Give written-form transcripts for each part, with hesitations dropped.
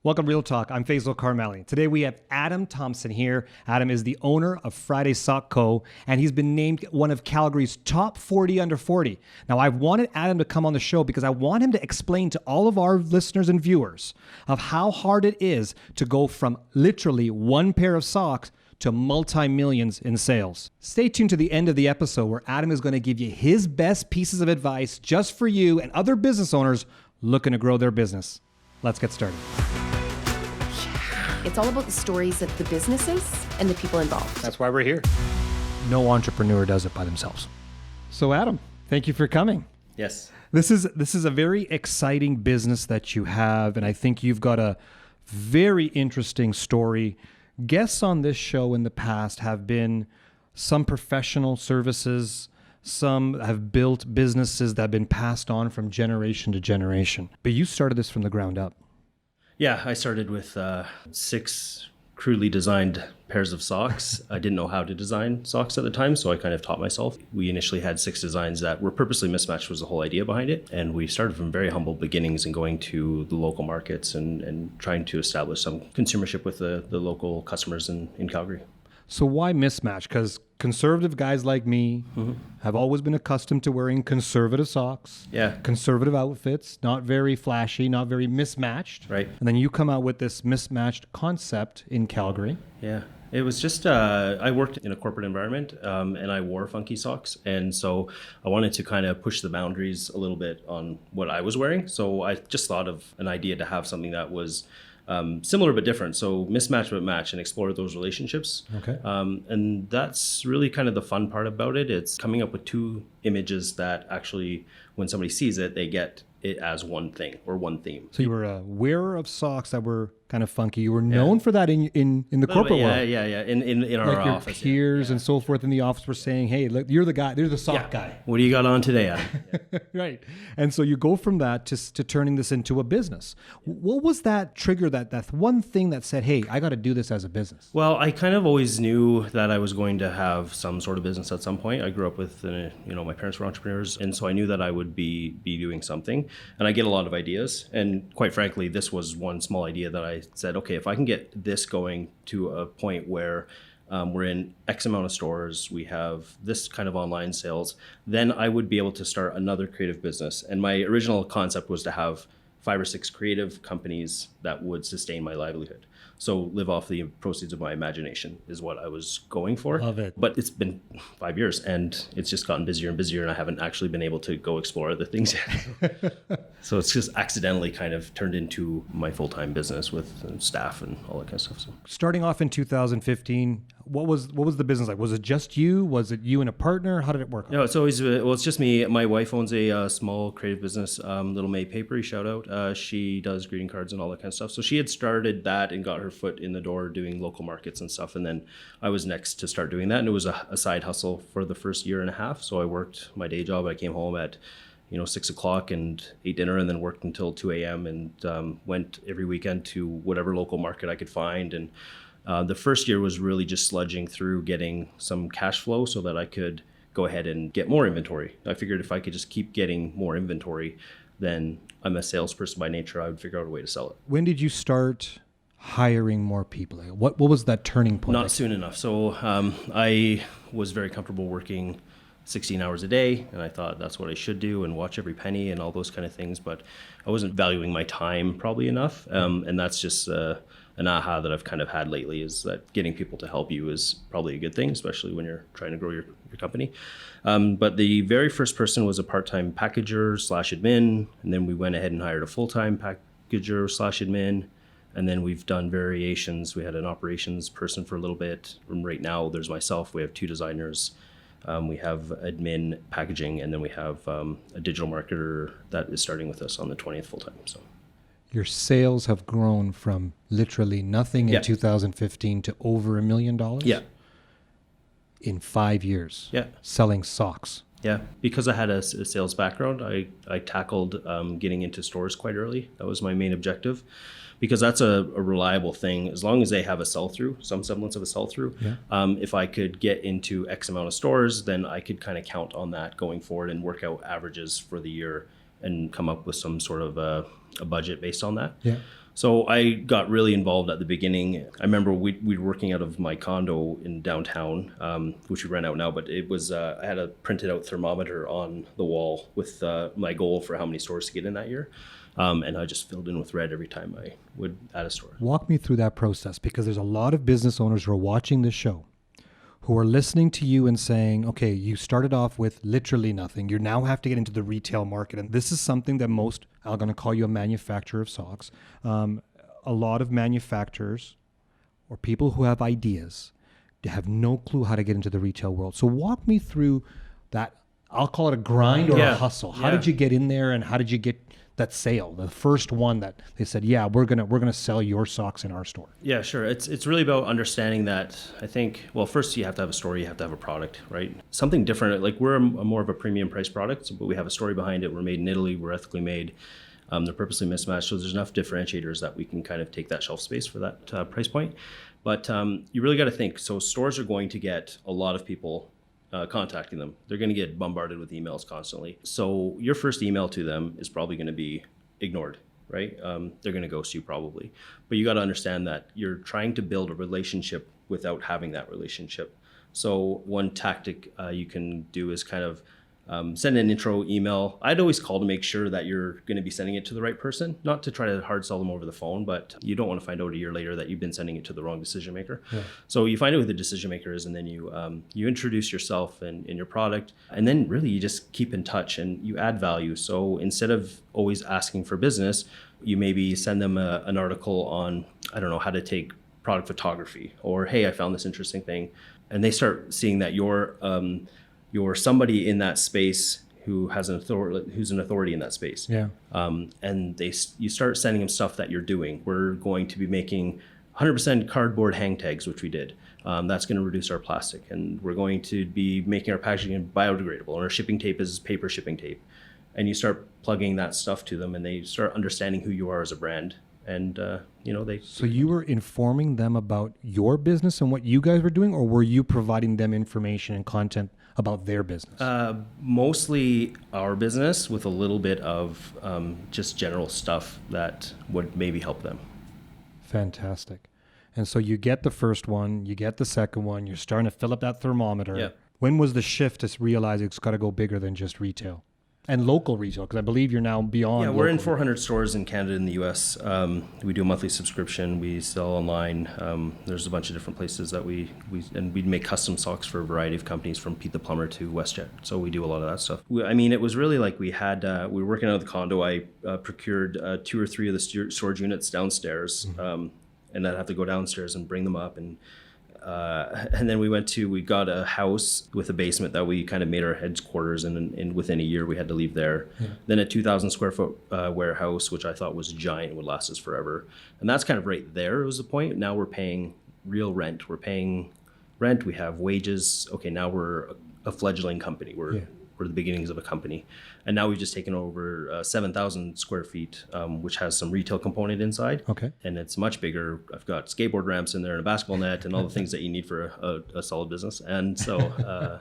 Welcome to Real Talk. I'm Faisal Karmali. Today we have Adam Thompson here. Adam is the owner of Friday Sock Co. and he's been named one of Calgary's top 40 under 40. Now I've wanted Adam to come on the show because I want him to explain to all of our listeners and viewers of how hard it is to go from literally one pair of socks to multi-millions in sales. Stay tuned to the end of the episode where Adam is going to give you his best pieces of advice just for you and other business owners looking to grow their business. Let's get started. It's all about the stories of the businesses and the people involved. That's why we're here. No entrepreneur does it by themselves. So Adam, thank you for coming. Yes. This is a very exciting business that you have, and I think you've got a very interesting story. Guests on this show in the past have been some professional services, some have built businesses that have been passed on from generation to generation. But you started this from the ground up. Yeah, I started with 6 crudely designed pairs of socks. I didn't know how to design socks at the time, so I kind of taught myself. We initially had 6 designs that were purposely mismatched was the whole idea behind it. And we started from very humble beginnings and going to the local markets and trying to establish some consumership with the local customers in Calgary. So why mismatch? Because conservative guys like me have always been accustomed to wearing conservative socks, conservative outfits, not very flashy, not very mismatched. Right. And then you come out with this mismatched concept in Calgary. Yeah. It was just, I worked in a corporate environment and I wore funky socks. And so I wanted to kind of push the boundaries a little bit on what I was wearing. So I just thought of an idea to have something that was similar but different. So mismatch but match and explore those relationships. Okay. And that's really kind of the fun part about it. It's coming up with 2 images that actually, when somebody sees it, they get it as one thing or one theme. So you were a wearer of socks that were kind of funky. You were known for that in the corporate world. Yeah. In our like your office. peers and so forth in the office were saying, hey, look, you're the guy, you're the sock guy. What do you got on today, Adam? Right. And so you go from that to turning this into a business. What was that trigger, that one thing that said, hey, I got to do this as a business? Well, I kind of always knew that I was going to have some sort of business at some point. I grew up with, my parents were entrepreneurs. And so I knew that I would be doing something. And I get a lot of ideas. And quite frankly, this was one small idea that I said, okay, if I can get this going to a point where we're in X amount of stores, we have this kind of online sales, then I would be able to start another creative business. And my original concept was to have 5 or 6 creative companies that would sustain my livelihood. So live off the proceeds of my imagination is what I was going for. Love it. But it's been 5 years and it's just gotten busier and busier and I haven't actually been able to go explore other things yet. So it's just accidentally kind of turned into my full-time business with staff and all that kind of stuff. So Starting off in 2015, what was the business like? Was it just you? Was it you and a partner? How did it work? No, it's always, it's just me. My wife owns a small creative business, Little May Papery, shout out. She does greeting cards and all that kind of stuff. So she had started that and got her foot in the door doing local markets and stuff. And then I was next to start doing that. And it was a side hustle for the first year and a half. So I worked my day job. I came home at 6 o'clock and ate dinner and then worked until 2 a.m. and went every weekend to whatever local market I could find. And the first year was really just sludging through getting some cash flow so that I could go ahead and get more inventory. I figured if I could just keep getting more inventory, then I'm a salesperson by nature. I would figure out a way to sell it. When did you start hiring more people? What was that turning point? Not soon enough. So I was very comfortable working 16 hours a day, and I thought that's what I should do and watch every penny and all those kind of things, but I wasn't valuing my time probably enough. And that's just an aha that I've kind of had lately, is that getting people to help you is probably a good thing, especially when you're trying to grow your company. But the very first person was a part-time packager / admin, and then we went ahead and hired a full-time packager / admin. And then we've done variations. We had an operations person for a little bit. And right now there's myself. We have 2 designers. We have admin, packaging, and then we have a digital marketer that is starting with us on the 20th full-time. So your sales have grown from literally nothing in 2015 to over $1 million? Yeah. In 5 years? Yeah. Selling socks? Yeah. Because I had a sales background, I tackled getting into stores quite early. That was my main objective. Because that's a reliable thing. As long as they have a sell-through, some semblance of a sell-through, if I could get into X amount of stores, then I could kind of count on that going forward and work out averages for the year and come up with some sort of a budget based on that. Yeah. So I got really involved at the beginning. I remember we were working out of my condo in downtown, which we rent out now, but it was, I had a printed out thermometer on the wall with my goal for how many stores to get in that year. And I just filled in with red every time I would add a store. Walk me through that process, because there's a lot of business owners who are watching this show who are listening to you and saying, okay, you started off with literally nothing. You now have to get into the retail market. And this is something that most, I'm going to call you a manufacturer of socks. A lot of manufacturers or people who have ideas, they have no clue how to get into the retail world. So walk me through that. I'll call it a grind or a hustle. How did you get in there, and how did you get that sale, the first one that they said, yeah, we're gonna sell your socks in our store? Yeah, sure. It's really about understanding that. I think, well, first you have to have a story, you have to have a product, right? Something different. Like, we're a more of a premium price product, but we have a story behind it. We're made in Italy. We're ethically made. They're purposely mismatched. So there's enough differentiators that we can kind of take that shelf space for that price point. But you really got to think. So stores are going to get a lot of people contacting them. They're going to get bombarded with emails constantly. So your first email to them is probably going to be ignored, right? They're going to ghost you probably. But you got to understand that you're trying to build a relationship without having that relationship. So one tactic you can do is kind of send an intro email. I'd always call to make sure that you're going to be sending it to the right person, not to try to hard sell them over the phone, but you don't want to find out a year later that you've been sending it to the wrong decision maker. Yeah. So you find out who the decision maker is, and then you introduce yourself and your product, and then really you just keep in touch and you add value. So instead of always asking for business, you maybe send them an article on, I don't know, how to take product photography, or, hey, I found this interesting thing. And they start seeing that you're somebody in that space who has who's an authority in that space. Yeah. And you start sending them stuff that you're doing. We're going to be making 100% cardboard hang tags, which we did. That's going to reduce our plastic, and we're going to be making our packaging biodegradable, and our shipping tape is paper shipping tape. And you start plugging that stuff to them, and they start understanding who you are as a brand. And So you were informing them about your business and what you guys were doing, or were you providing them information and content about their business? Mostly our business, with a little bit of just general stuff that would maybe help them. Fantastic. And so you get the first one, you get the second one, you're starting to fill up that thermometer. Yeah. When was the shift to realize it's got to go bigger than just retail? And local retail, because I believe you're now beyond. Yeah, we're in 400 stores in Canada and the U.S. We do a monthly subscription. We sell online. There's a bunch of different places that we make custom socks for a variety of companies, from Pete the Plumber to WestJet. So we do a lot of that stuff. It was really like we were working out of the condo. I procured 2 or 3 of the storage units downstairs, and I'd have to go downstairs and bring them up. And then we got a house with a basement that we kind of made our headquarters, and within a year we had to leave there. Yeah. Then a 2,000 square foot warehouse, which I thought was giant, would last us forever. And that's kind of right there was the point. Now we're paying real rent. We're paying rent. We have wages. Okay, now we're a fledgling company. We're the beginnings of a company. And now we've just taken over 7,000 square feet, which has some retail component inside. Okay. And it's much bigger. I've got skateboard ramps in there and a basketball net and all the things that you need for a solid business. And so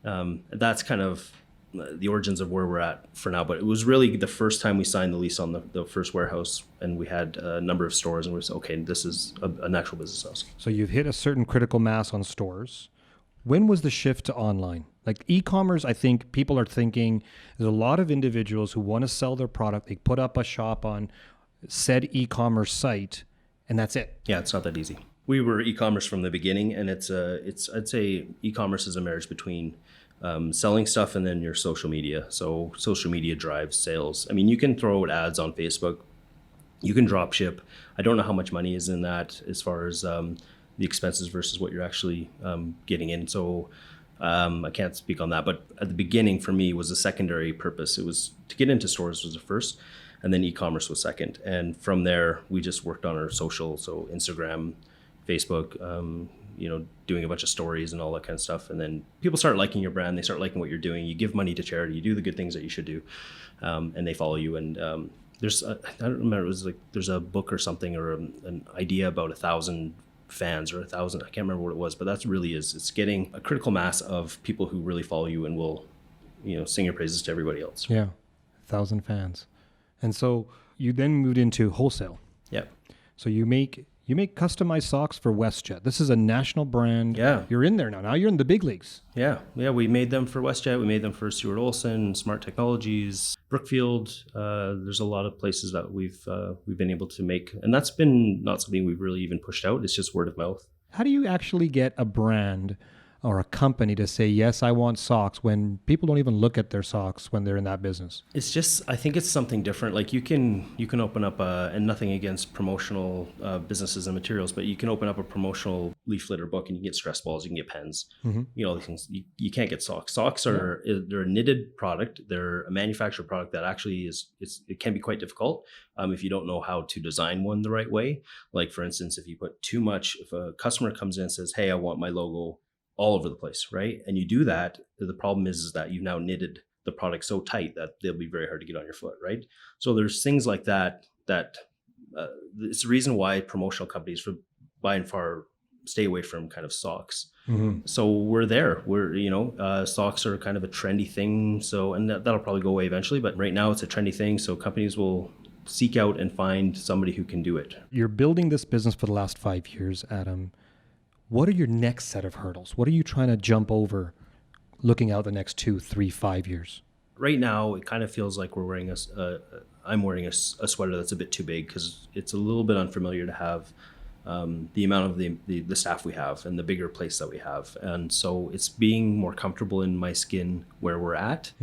that's kind of the origins of where we're at for now. But it was really the first time we signed the lease on the first warehouse, and we had a number of stores, and we said, okay, this is an actual business house. So you've hit a certain critical mass on stores. When was the shift to online? Like e-commerce, I think people are thinking there's a lot of individuals who want to sell their product. They put up a shop on said e-commerce site, and that's it. Yeah, it's not that easy. We were e-commerce from the beginning, and I'd say e-commerce is a marriage between selling stuff and then your social media. So social media drives sales. I mean, you can throw out ads on Facebook. You can drop ship. I don't know how much money is in that as far as the expenses versus what you're actually getting in. So I can't speak on that. But at the beginning, for me, was a secondary purpose. It was to get into stores was the first, and then e-commerce was second. And from there, we just worked on our social, so Instagram, Facebook, doing a bunch of stories and all that kind of stuff. And then people start liking your brand. They start liking what you're doing. You give money to charity. You do the good things that you should do, and they follow you. And I don't remember, it was like there's a book or something, or an idea about 1,000 fans or 1,000, I can't remember what it was, but that's really it's getting a critical mass of people who really follow you and will, sing your praises to everybody else. Yeah, 1,000 fans. And so you then moved into wholesale. Yeah, So you make customized socks for WestJet. This is a national brand. Yeah. You're in there now. Now you're in the big leagues. Yeah. We made them for WestJet. We made them for Stuart Olson, Smart Technologies, Brookfield. There's a lot of places that we've been able to make, and that's been not something we've really even pushed out. It's just word of mouth. How do you actually get a brand or a company to say, yes, I want socks, when people don't even look at their socks when they're in that business? It's just, I think it's something different. Like you can open up and nothing against promotional businesses and materials, but you can open up a promotional leaflet or book and you can get stress balls, you can get pens, all these things. You can't get socks. Socks are, they're a knitted product. They're a manufactured product that actually it can be quite difficult if you don't know how to design one the right way. Like for instance, if you put too much, if a customer comes in and says, hey, I want my logo all over the place, right? And you do that, the problem is that you've now knitted the product so tight that they'll be very hard to get on your foot, right? So there's things like that it's the reason why promotional companies by and far stay away from kind of socks. So we're there. Socks are kind of a trendy thing. So, and that'll probably go away eventually, but right now it's a trendy thing. So companies will seek out and find somebody who can do it. You're building this business for the last 5 years, Adam. What are your next set of hurdles? What are you trying to jump over looking out the next 2, 3, 5 years? Right now, it kind of feels like I'm wearing a sweater that's a bit too big because it's a little bit unfamiliar to have the amount of the staff we have and the bigger place that we have. And so it's being more comfortable in my skin where we're at.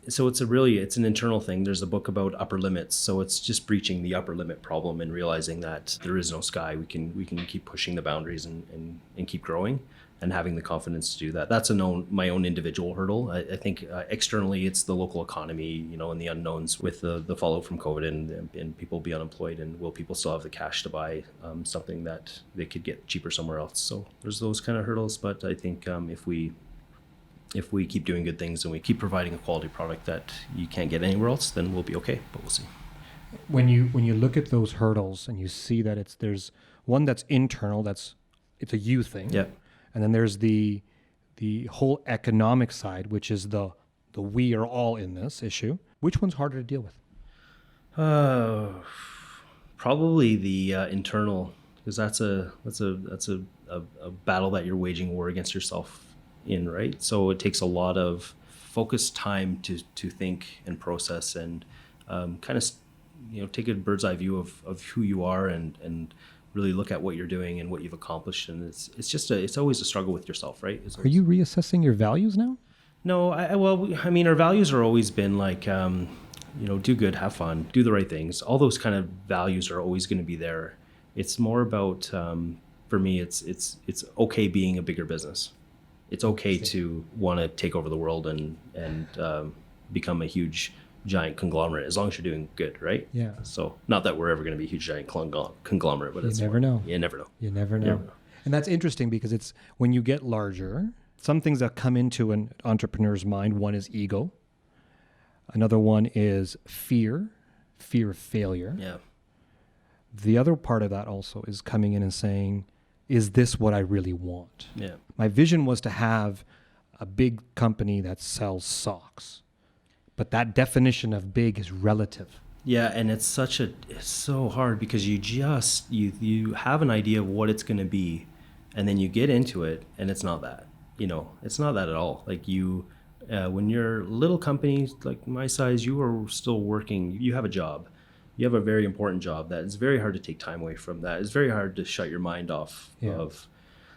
So it's an internal thing. There's a book about upper limits. So it's just breaching the upper limit problem and realizing that there is no sky. We can keep pushing the boundaries and keep growing and having the confidence to do that. That's my own individual hurdle. I think externally it's the local economy, and the unknowns with the fallout from COVID and people be unemployed, and will people still have the cash to buy something that they could get cheaper somewhere else. So there's those kind of hurdles. But I think if we keep doing good things and we keep providing a quality product that you can't get anywhere else, then we'll be okay, but we'll see. When you look at those hurdles and you see that there's one that's internal, it's a you thing. Yeah. And then there's the whole economic side, which is the we are all in this issue. Which one's harder to deal with? Probably the internal, because that's a battle that you're waging war against yourself in, right? So it takes a lot of focused time to think and process and kind of take a bird's eye view of who you are and really look at what you're doing and what you've accomplished. And it's always a struggle with yourself, right? Are you reassessing your values now? No, our values are always been like, do good, have fun, do the right things. All those kind of values are always going to be there. It's more about, for me, it's okay being a bigger business. It's okay to want to take over the world and become a huge giant conglomerate, as long as you're doing good, right? Yeah. So not that we're ever going to be a huge giant conglomerate, but You never know. You never know. You never know. And that's interesting because it's when you get larger, some things that come into an entrepreneur's mind, one is ego. Another one is fear of failure. Yeah. The other part of that also is coming in and saying, is this what I really want? Yeah. My vision was to have a big company that sells socks. But that definition of big is relative. Yeah, and it's so hard because you have an idea of what it's going to be, and then you get into it, and it's not that. It's not that at all. Like when you're little companies like my size, you are still working. You have a job. You have a very important job that is very hard to take time away from. That it's very hard to shut your mind off of.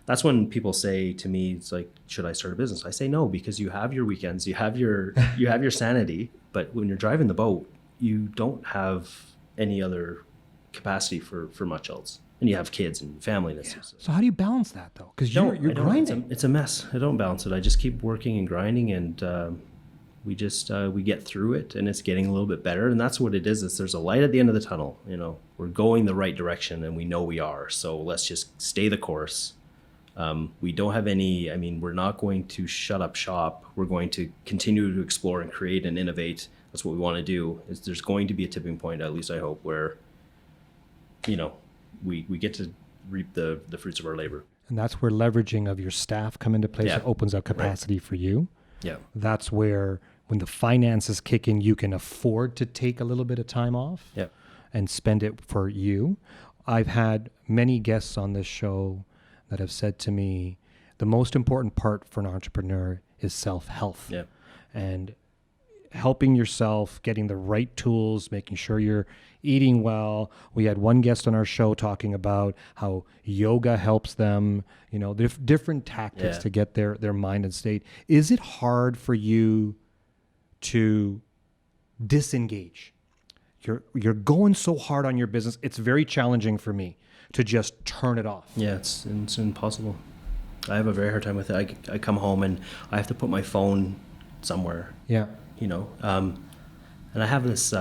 That's when people say to me, it's like, should I start a business? I say no, because you have your weekends, you have your sanity, but when you're driving the boat, you don't have any other capacity for much else. And you have kids and family. Yeah. So how do you balance that though? Because you're grinding. It's a mess. I don't balance it. I just keep working and grinding, and we get through it, and it's getting a little bit better. And that's what it is. There's a light at the end of the tunnel. We're going the right direction, and we know we are. So let's just stay the course. We don't have we're not going to shut up shop. We're going to continue to explore and create and innovate. That's what we want to do. There's going to be a tipping point, at least I hope, where, we get to reap the fruits of our labor. And that's where leveraging of your staff come into place. It opens up capacity for you. Yeah. That's where when the finances kick in, you can afford to take a little bit of time off and spend it for you. I've had many guests on this show that have said to me, the most important part for an entrepreneur is self-health. Yeah. And helping yourself, getting the right tools, making sure you're eating well. We had one guest on our show talking about how yoga helps them, different tactics to get their mind and state. Is it hard for you to disengage? You're going so hard on your business. It's very challenging for me to just turn it off. Yeah, it's impossible. I have a very hard time with it. I come home and I have to put my phone somewhere. Yeah. And I have this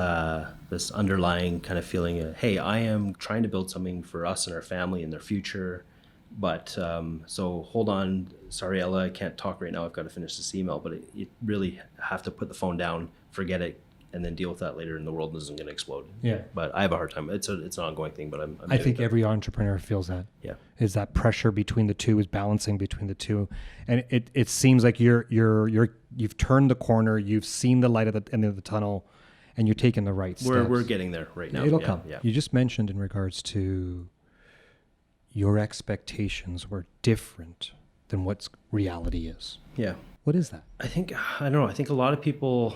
underlying kind of feeling of, hey, I am trying to build something for us and our family and their future. But so hold on. Sorry, Ella, I can't talk right now. I've got to finish this email. But you really have to put the phone down, forget it, and then deal with that later, and the world isn't going to explode. Yeah. But I have a hard time. It's an ongoing thing, but I think every entrepreneur feels that. Yeah. Is that pressure between the two, is balancing between the two. And it seems like you've turned the corner, you've seen the light at the end of the tunnel, and you're taking the right steps. We're getting there right now. It'll come. Yeah. You just mentioned in regards to your expectations were different than what reality is. Yeah. What is that? I don't know. I think a lot of people,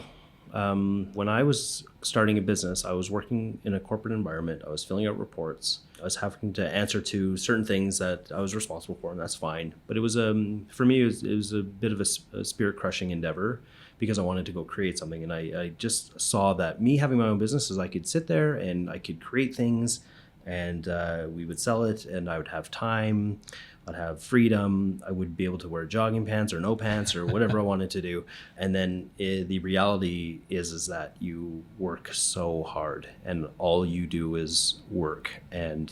when I was starting a business, I was working in a corporate environment. I was filling out reports. I was having to answer to certain things that I was responsible for, and that's fine. But it was, for me, it was a bit of a spirit-crushing endeavor because I wanted to go create something. And I just saw that me having my own business is I could sit there and I could create things, and we would sell it, and I would have time. I'd have freedom. I would be able to wear jogging pants or no pants or whatever I wanted to do. And then the reality is that you work so hard and all you do is work. And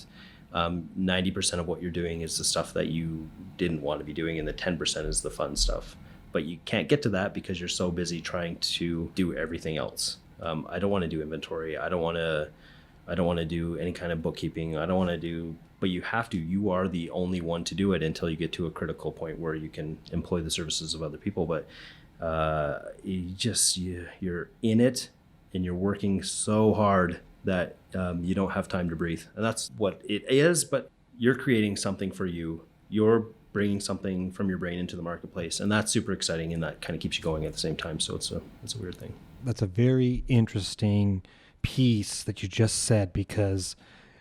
90% of what you're doing is the stuff that you didn't want to be doing, and the 10% is the fun stuff. But you can't get to that because you're so busy trying to do everything else. I don't want to do inventory. I don't want to do any kind of bookkeeping. But you have to. You are the only one to do it until you get to a critical point where you can employ the services of other people. But you're in it, and you're working so hard that you don't have time to breathe. And that's what it is. But you're creating something for you. You're bringing something from your brain into the marketplace, and that's super exciting. And that kind of keeps you going at the same time. So it's a weird thing. That's a very interesting piece that you just said, because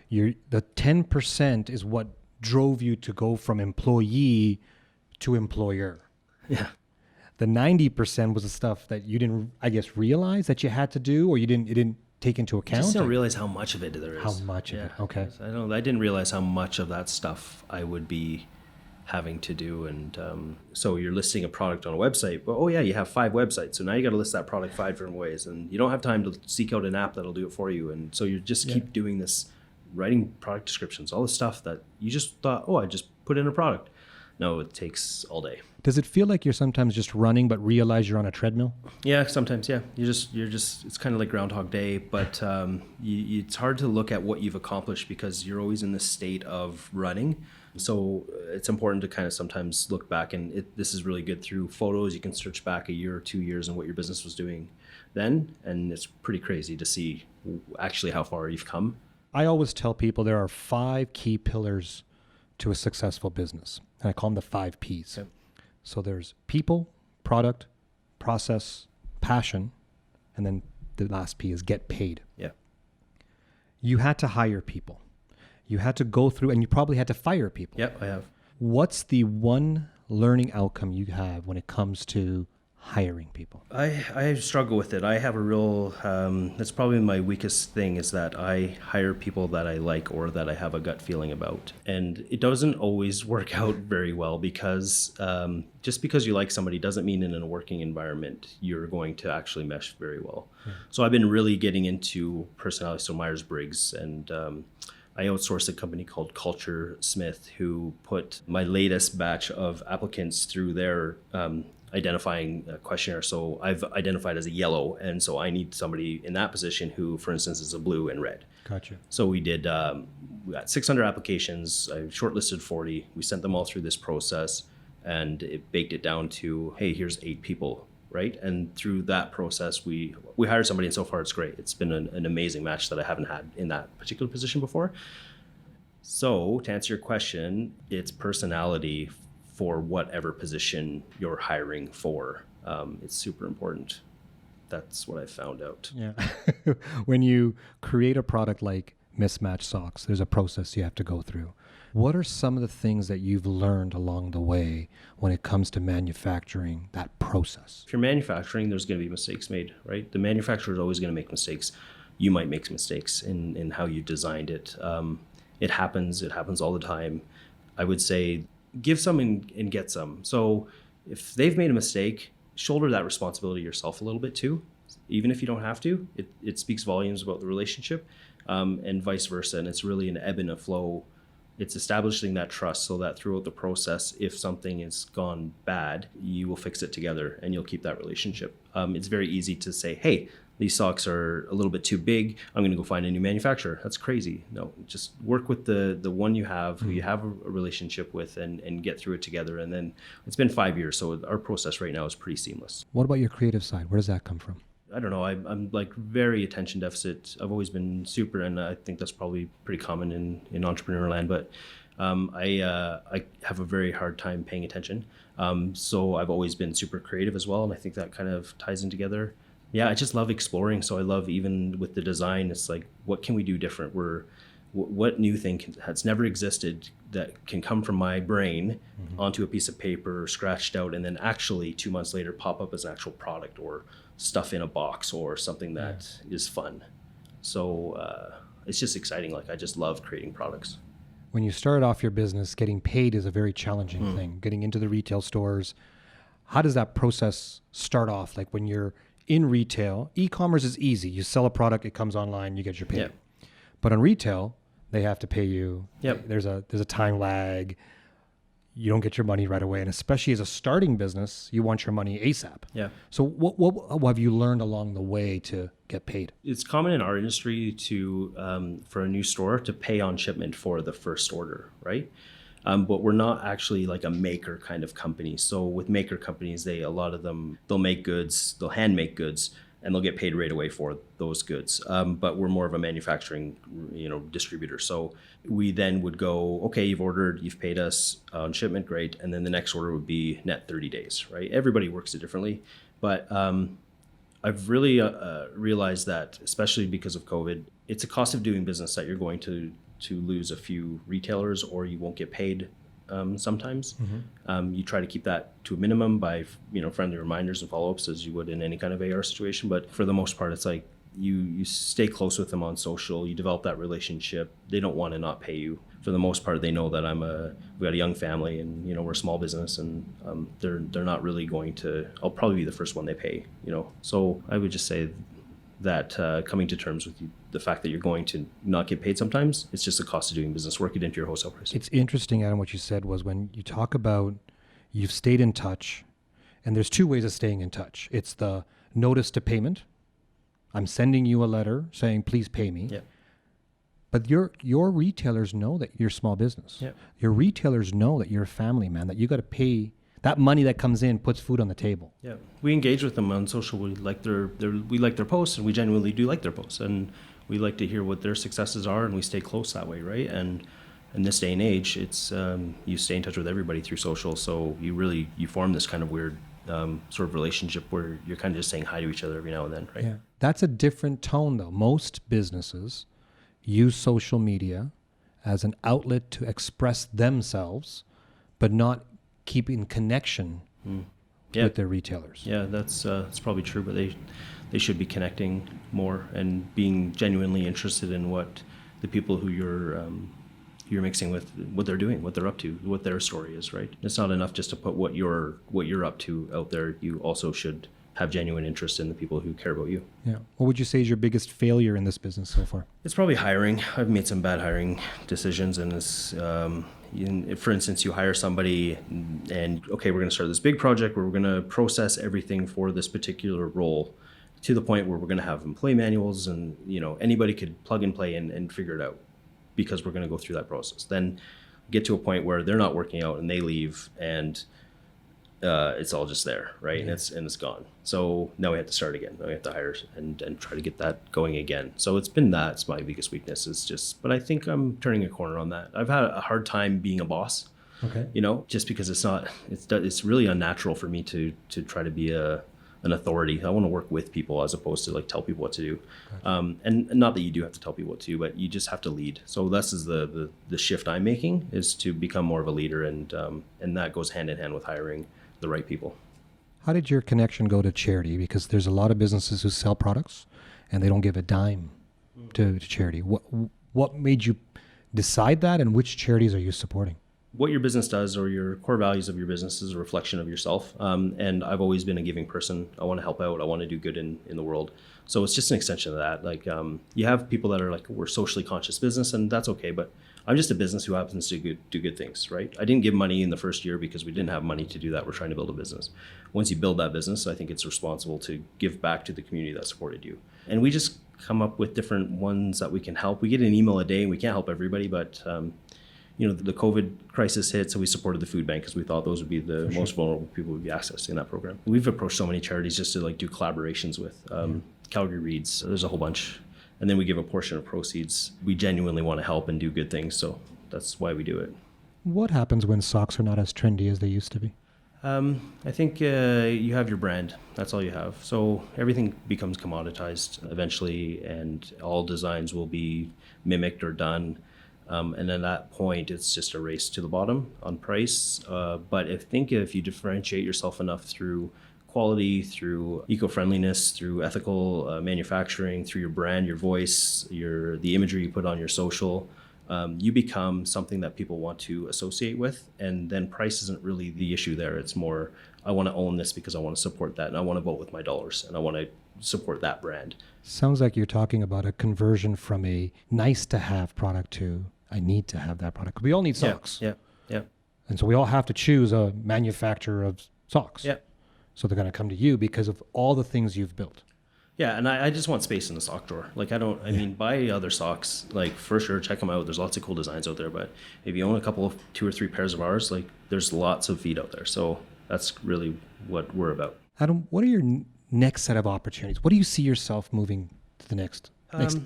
the 10% is what drove you to go from employee to employer. Yeah. The 90% was the stuff that you didn't, I guess, realize that you had to do, or you didn't take into account. I just don't realize how much of it there is. How much of it? Okay. I didn't realize how much of that stuff I would be having to do. And so you're listing a product on a website, but you have 5 websites. So now you got to list that product 5 different ways, and you don't have time to seek out an app that'll do it for you. And so you just keep doing this, writing product descriptions, all this stuff that you just thought, I just put in a product. No, it takes all day. Does it feel like you're sometimes just running, but realize you're on a treadmill? Yeah, sometimes. Yeah, you're just. It's kind of like Groundhog Day, but it's hard to look at what you've accomplished because you're always in this state of running. So it's important to kind of sometimes look back, and this is really good through photos. You can search back a year or 2 years and what your business was doing then, and it's pretty crazy to see actually how far you've come. I always tell people there are 5 key pillars to a successful business, and I call them the 5 Ps. Okay. So there's people, product, process, passion, and then the last P is get paid. Yeah. You had to hire people. You had to go through, and you probably had to fire people. Yep, I have. What's the one learning outcome you have when it comes to hiring people? I struggle with it. I have a real, that's probably my weakest thing, is that I hire people that I like or that I have a gut feeling about. And it doesn't always work out very well because just because you like somebody doesn't mean in a working environment you're going to actually mesh very well. Yeah. So I've been really getting into personality, so Myers-Briggs, and I outsourced a company called Culture Smith, who put my latest batch of applicants through their identifying questionnaire. So I've identified as a yellow, and so I need somebody in that position who, for instance, is a blue and red. Gotcha. So we did, we got 600 applications. I shortlisted 40. We sent them all through this process, and it baked it down to, hey, here's 8 people, right? And through that process, we hired somebody, and so far it's great. It's been an amazing match that I haven't had in that particular position before. So to answer your question, it's personality for whatever position you're hiring for. It's super important. That's what I found out. Yeah. When you create a product like Mismatched Socks, there's a process you have to go through. What are some of the things that you've learned along the way when it comes to manufacturing that process? If you're manufacturing, there's going to be mistakes made, right? The manufacturer is always going to make mistakes. You might make mistakes in how you designed it. It happens all the time. I would say give some and get some. So if they've made a mistake, shoulder that responsibility yourself a little bit too, even if you don't have to. It speaks volumes about the relationship, and vice versa. And it's really an ebb and a flow. It's establishing that trust so that throughout the process, if something has gone bad, you will fix it together and you'll keep that relationship. It's very easy to say, hey, these socks are a little bit too big. I'm going to go find a new manufacturer. That's crazy. No, just work with the one you have, who you have a relationship with, and get through it together. And then it's been 5 years, so our process right now is pretty seamless. What about your creative side? Where does that come from? I don't know. I'm like very attention deficit. I've always been super, and I think that's probably pretty common in entrepreneur land. But I have a very hard time paying attention. So I've always been super creative as well, and I think that kind of ties in together. Yeah, I just love exploring. So I love, even with the design, it's like, what can we do different? What new thing has never existed that can come from my brain onto a piece of paper, scratched out, and then actually 2 months later pop up as an actual product or stuff in a box or something that is fun. So it's just exciting. Like, I just love creating products. When you start off your business, getting paid is a very challenging thing. Getting into the retail stores, how does that process start off? Like when you're in retail, e-commerce is easy. You sell a product, it comes online, you get your pay. Yep. But on retail, they have to pay you. Yep. There's a time lag. You don't get your money right away. And especially as a starting business, you want your money ASAP. Yeah. So what have you learned along the way to get paid? It's common in our industry to for a new store to pay on shipment for the first order, right? But we're not actually like a maker kind of company. So with maker companies, a lot of them, they'll make goods, they'll hand make goods, and they'll get paid right away for those goods. But we're more of a manufacturing, distributor. So we then would go, okay, you've ordered, you've paid us on shipment, great. And then the next order would be net 30 days, right? Everybody works it differently. But I've really realized that, especially because of COVID, it's a cost of doing business that you're going to lose a few retailers, or you won't get paid sometimes. You try to keep that to a minimum by friendly reminders and follow-ups, as you would in any kind of AR situation. But for the most part, it's like you stay close with them on social, you develop that relationship. They don't want to not pay you. For the most part, they know that we got a young family, and we're a small business, and they're not really going to. I'll probably be the first one they pay. So I would just say that coming to terms with the fact that you're going to not get paid sometimes, it's just a cost of doing business. Work it into your wholesale price. It's interesting, Adam, what you said was when you talk about you've stayed in touch, and there's two ways of staying in touch. It's the notice to payment. I'm sending you a letter saying, please pay me. Yeah. But your retailers know that you're a small business. Yeah. Your retailers know that you're a family man, that you got to pay. That money that comes in puts food on the table. Yeah, we engage with them on social. We like their posts, and we genuinely do like their posts, and we like to hear what their successes are, and we stay close that way, right? And in this day and age, it's you stay in touch with everybody through social, so you form this kind of weird sort of relationship where you're kind of just saying hi to each other every now and then, right? Yeah, that's a different tone, though. Most businesses use social media as an outlet to express themselves, but not keep in connection with their retailers. Yeah, that's probably true, but they should be connecting more and being genuinely interested in what the people who you're mixing with, what they're doing, what they're up to, what their story is, right? It's not enough just to put what you're up to out there. You also should have genuine interest in the people who care about you. Yeah. What would you say is your biggest failure in this business so far? It's probably hiring. I've made some bad hiring decisions, and it's for instance, you hire somebody and okay, we're going to start this big project where we're going to process everything for this particular role to the point where we're going to have employee manuals, and anybody could plug and play and figure it out because we're going to go through that process. Then get to a point where they're not working out and they leave, and it's all just there, right? And it's gone. So now we have to start again. Now we have to hire and try to get that going again. So that's my biggest weakness is just, but I think I'm turning a corner on that. I've had a hard time being a boss, just because it's really unnatural for me to try to be an authority. I want to work with people as opposed to like tell people what to do. Gotcha. And not that you do have to tell people what to do, but you just have to lead. So this is the shift I'm making, is to become more of a leader, and that goes hand in hand with hiring the right people. How did your connection go to charity? Because there's a lot of businesses who sell products and they don't give a dime to charity. What made you decide that, and which charities are you supporting? What your business does, or your core values of your business, is a reflection of yourself. And I've always been a giving person. I want to help out. I want to do good in the world. So it's just an extension of that. Like, you have people that are like, we're socially conscious business, and that's okay. But I'm just a business who happens to do good things, right? I didn't give money in the first year because we didn't have money to do that. We're trying to build a business. Once you build that business, I think it's responsible to give back to the community that supported you. And we just come up with different ones that we can help. We get an email a day, and we can't help everybody, but the COVID crisis hit, so we supported the food bank because we thought those would be the most vulnerable people would be accessing that program. We've approached so many charities just to like do collaborations with Calgary Reads. There's a whole bunch. And then we give a portion of proceeds. We genuinely want to help and do good things, so that's why we do it. What happens when socks are not as trendy as they used to be? I think you have your brand. That's all you have. So everything becomes commoditized eventually, and all designs will be mimicked or done. And at that point, it's just a race to the bottom on price. But I think if you differentiate yourself enough through quality, through eco-friendliness, through ethical manufacturing, through your brand, your voice, the imagery you put on your social, you become something that people want to associate with. And then price isn't really the issue there. It's more, I want to own this because I want to support that, and I want to vote with my dollars, and I want to support that brand. Sounds like you're talking about a conversion from a nice to have product to I need to have that product. We all need socks. Yeah. And so we all have to choose a manufacturer of socks. Yeah. So they're going to come to you because of all the things you've built. Yeah, and I just want space in the sock drawer. Like, I mean, buy other socks, like, for sure, check them out. There's lots of cool designs out there, but if you own a couple of 2 or 3 pairs of ours, like, there's lots of feet out there. So that's really what we're about. Adam, what are your next set of opportunities? What do you see yourself moving to the next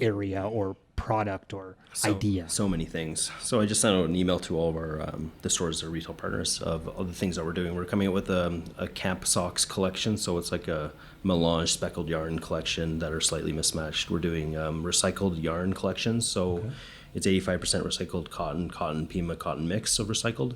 area or product or idea? So many things. So I just sent out an email to all of our the stores, our retail partners, of the things that we're doing. We're coming out with a camp socks collection. So it's like a melange speckled yarn collection that are slightly mismatched. We're doing recycled yarn collections. So it's 85% recycled cotton, Pima cotton mix of recycled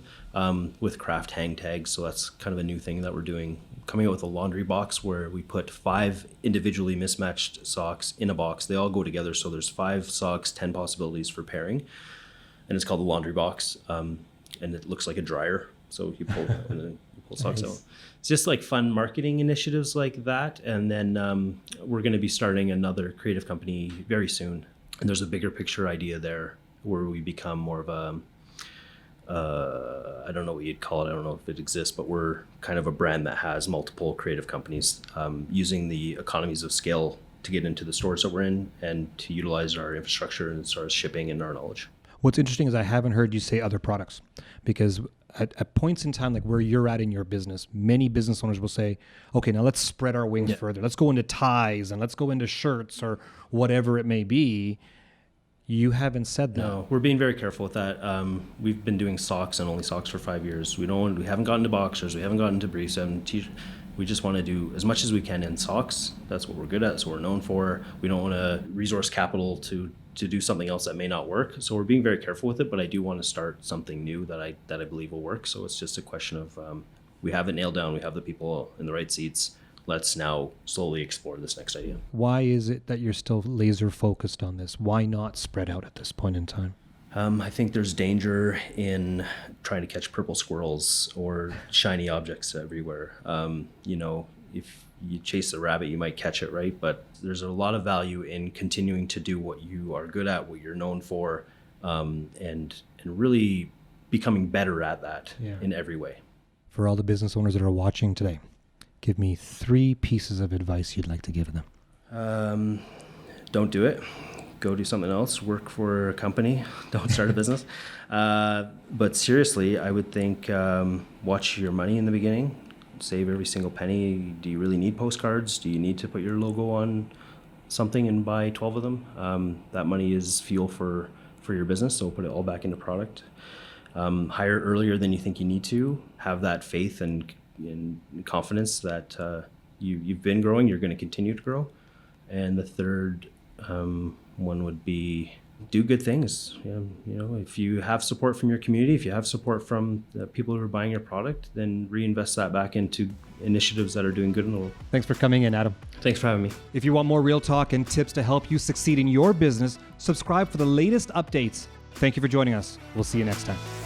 with craft hang tags. So that's kind of a new thing that we're doing. Coming out with a laundry box where we put 5 individually mismatched socks in a box. They all go together, so there's 5 socks, 10 possibilities for pairing, and it's called the laundry box. And it looks like a dryer, so you pull and then you pull socks out. It's just like fun marketing initiatives like that, and then we're going to be starting another creative company very soon. And there's a bigger picture idea there where we become more of a I don't know what you'd call it. I don't know if it exists, but we're kind of a brand that has multiple creative companies using the economies of scale to get into the stores that we're in and to utilize our infrastructure and as far as shipping and our knowledge. What's interesting is I haven't heard you say other products, because at points in time, like where you're at in your business, many business owners will say, okay, now let's spread our wings further. Let's go into ties and let's go into shirts or whatever it may be. You haven't said that. No, we're being very careful with that. We've been doing socks and only socks for 5 years. We haven't gotten to boxers. We haven't gotten to briefs and t-shirts. We just want to do as much as we can in socks. That's what we're good at. That's what we're known for. We don't want to resource capital to do something else that may not work. So we're being very careful with it. But I do want to start something new that I believe will work. So it's just a question of we have it nailed down. We have the people in the right seats. Let's now slowly explore this next idea. Why is it that you're still laser focused on this? Why not spread out at this point in time? I think there's danger in trying to catch purple squirrels or shiny objects everywhere. If you chase a rabbit, you might catch it, right? But there's a lot of value in continuing to do what you are good at, what you're known for, and really becoming better at that in every way. For all the business owners that are watching today, give me 3 pieces of advice you'd like to give them. Don't do it. Go do something else. Work for a company. Don't start a business. But seriously, I would think watch your money in the beginning. save every single penny. Do you really need postcards? Do you need to put your logo on something and buy 12 of them? That money is fuel for your business, so put it all back into product. Hire earlier than you think you need to. Have that faith and confidence that you've been growing, you're going to continue to grow. And the third one would be do good things. If you have support from your community, if you have support from the people who are buying your product, then reinvest that back into initiatives that are doing good in the world. Thanks for coming in, Adam. Thanks for having me. If you want more real talk and tips to help you succeed in your business, subscribe for the latest updates. Thank you for joining us. We'll see you next time.